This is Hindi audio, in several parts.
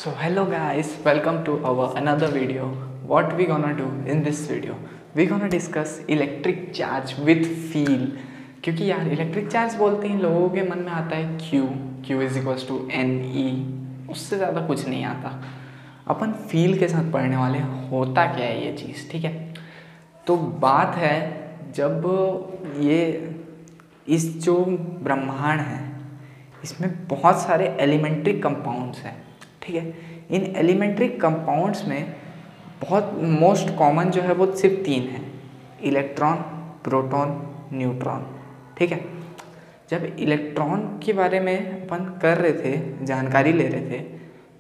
So hello guys, welcome to our another video. What we gonna do in this video? We gonna discuss electric charge with feel. क्योंकि यार इलेक्ट्रिक चार्ज बोलते ही लोगों के मन में आता है Q is equals to NE, उससे ज़्यादा कुछ नहीं आता। अपन फील के साथ पढ़ने वाले होता क्या है ये चीज़, ठीक है। तो बात है जब ये इस जो ब्रह्मांड है इसमें बहुत सारे एलिमेंट्री कंपाउंड्स हैं, ठीक है। इन एलिमेंट्री कंपाउंड्स में बहुत मोस्ट कॉमन जो है वो सिर्फ तीन है, इलेक्ट्रॉन, प्रोटॉन, न्यूट्रॉन, ठीक है। जब इलेक्ट्रॉन के बारे में अपन कर रहे थे, जानकारी ले रहे थे,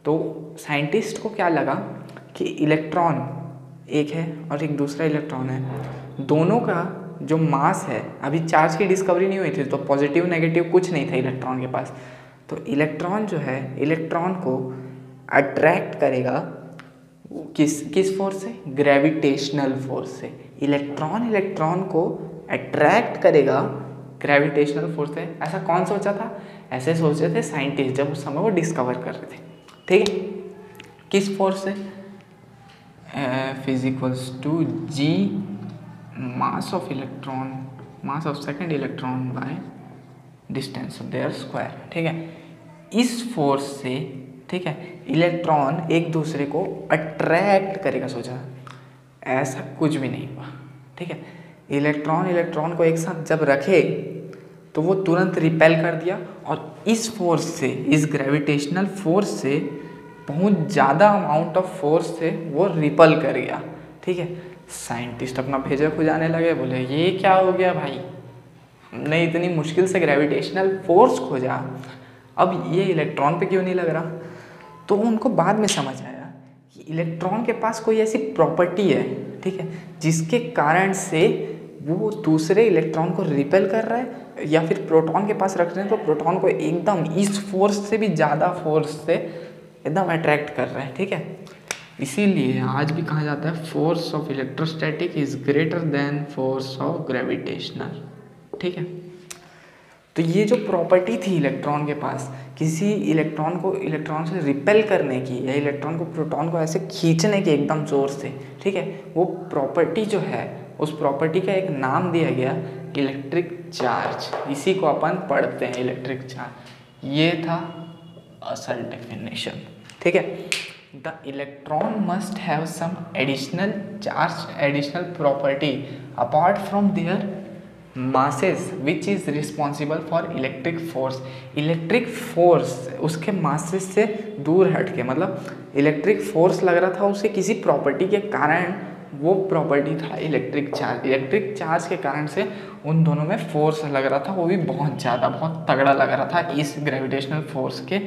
तो साइंटिस्ट को क्या लगा कि इलेक्ट्रॉन एक है और एक दूसरा इलेक्ट्रॉन है, दोनों का जो मास है, अभी चार्ज की डिस्कवरी नहीं हुई थी तो पॉजिटिव नेगेटिव कुछ नहीं था इलेक्ट्रॉन के पास। तो इलेक्ट्रॉन जो है इलेक्ट्रॉन को अट्रैक्ट करेगा किस फोर्स से? ग्रेविटेशनल फोर्स से। इलेक्ट्रॉन को अट्रैक्ट करेगा ग्रेविटेशनल फोर्स से। ऐसा कौन सोचा था? ऐसे सोचे थे साइंटिस्ट जब उस समय वो डिस्कवर कर रहे थे, ठीक है। किस फोर्स से? F is equals to G mass of electron, mass of second electron by distance of their square, ठीक है। इस फोर्स से, ठीक है, इलेक्ट्रॉन एक दूसरे को अट्रैक्ट करेगा। सोचा, ऐसा कुछ भी नहीं हुआ, ठीक है। इलेक्ट्रॉन को एक साथ जब रखे तो वो तुरंत रिपेल कर दिया और इस फोर्स से, इस ग्रेविटेशनल फोर्स से बहुत ज़्यादा अमाउंट ऑफ फोर्स से वो रिपल कर गया, ठीक है। साइंटिस्ट अपना भेजा खुजाने लगे, बोले ये क्या हो गया भाई, हमने इतनी मुश्किल से ग्रेविटेशनल फोर्स खोजा, अब ये इलेक्ट्रॉन पे क्यों नहीं लग रहा? तो उनको बाद में समझ आया कि इलेक्ट्रॉन के पास कोई ऐसी प्रॉपर्टी है, ठीक है, जिसके कारण से वो दूसरे इलेक्ट्रॉन को रिपेल कर रहा है, या फिर प्रोटॉन के पास रख रहे हैं तो प्रोटॉन को एकदम इस फोर्स से भी ज़्यादा फोर्स से एकदम अट्रैक्ट कर रहा है, ठीक है। इसीलिए आज भी कहा जाता है force of electrostatic is greater than force of gravitational, ठीक है। तो ये जो प्रॉपर्टी थी इलेक्ट्रॉन के पास, किसी इलेक्ट्रॉन को इलेक्ट्रॉन से रिपेल करने की या इलेक्ट्रॉन को प्रोटॉन को ऐसे खींचने की एकदम जोर से, ठीक है, वो प्रॉपर्टी जो है उस प्रॉपर्टी का एक नाम दिया गया इलेक्ट्रिक चार्ज। इसी को अपन पढ़ते हैं इलेक्ट्रिक चार्ज। ये था असल डेफिनेशन, ठीक है। The electron must have some additional charge, additional property apart from their masses which is responsible for electric force. Electric force उसके मासेस से दूर हट के, मतलब इलेक्ट्रिक फोर्स लग रहा था उसे किसी प्रॉपर्टी के कारण, वो प्रॉपर्टी था इलेक्ट्रिक चार्ज। इलेक्ट्रिक चार्ज के कारण से उन दोनों में फोर्स लग रहा था, वो भी बहुत ज़्यादा, बहुत तगड़ा लग रहा था इस ग्रेविटेशनल फोर्स के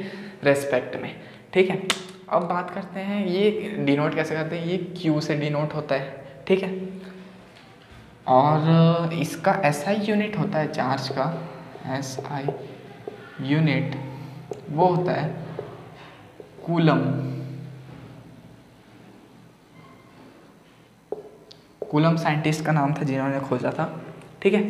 रेस्पेक्ट में, ठीक है। अब बात करते हैं ये डिनोट कैसे करते हैं। ये क्यू से डिनोट होता है, ठीक है। और इसका SI यूनिट होता है चार्ज का, SI यूनिट वो होता है कूलम। कूलम साइंटिस्ट का नाम था जिन्होंने खोजा था, ठीक है।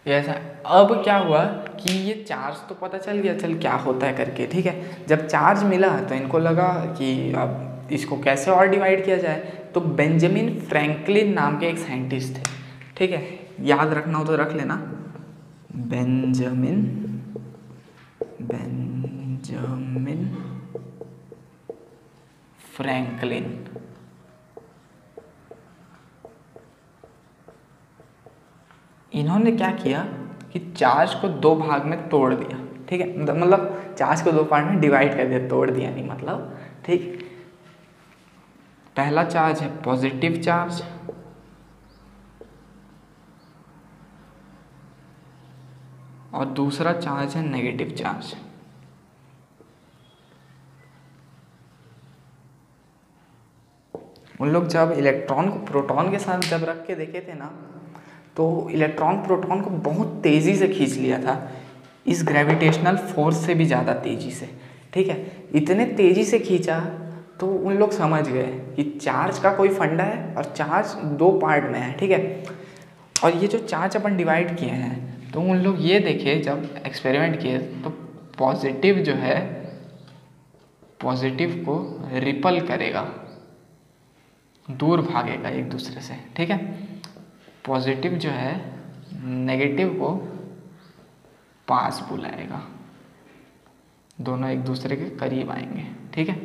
ऐसा अब क्या हुआ कि ये चार्ज तो पता चल गया, चल क्या होता है करके, ठीक है। जब चार्ज मिला तो इनको लगा कि अब इसको कैसे और डिवाइड किया जाए। तो बेंजामिन फ्रैंकलिन नाम के एक साइंटिस्ट थे, ठीक है, याद रखना हो तो रख लेना, बेंजामिन फ्रैंकलिन। इन्होंने क्या किया कि चार्ज को दो भाग में तोड़ दिया, ठीक है, मतलब चार्ज को दो पार्ट में डिवाइड कर दिया, तोड़ दिया नहीं मतलब, ठीक। पहला चार्ज है पॉजिटिव चार्ज और दूसरा चार्ज है नेगेटिव चार्ज। उन लोग जब इलेक्ट्रॉन को प्रोटॉन के साथ जब रख के देखे थे ना, तो इलेक्ट्रॉन प्रोटॉन को बहुत तेज़ी से खींच लिया था, इस ग्रेविटेशनल फोर्स से भी ज़्यादा तेज़ी से, ठीक है। इतने तेज़ी से खींचा तो उन लोग समझ गए कि चार्ज का कोई फंडा है और चार्ज दो पार्ट में है, ठीक है। और ये जो चार्ज अपन डिवाइड किए हैं, तो उन लोग ये देखे जब एक्सपेरिमेंट किए तो पॉजिटिव जो है पॉजिटिव को रिपल करेगा, दूर भागेगा एक दूसरे से, ठीक है। पॉजिटिव जो है नेगेटिव को पास बुलाएगा, दोनों एक दूसरे के करीब आएंगे, ठीक है।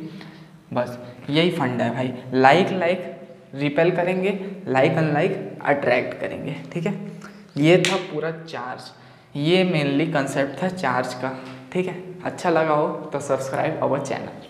बस यही फंड है भाई, लाइक लाइक रिपेल करेंगे, लाइक अनलाइक अट्रैक्ट करेंगे, ठीक है। ये था पूरा चार्ज, ये मेनली कंसेप्ट था चार्ज का, ठीक है। अच्छा लगा हो तो सब्सक्राइब अवर चैनल।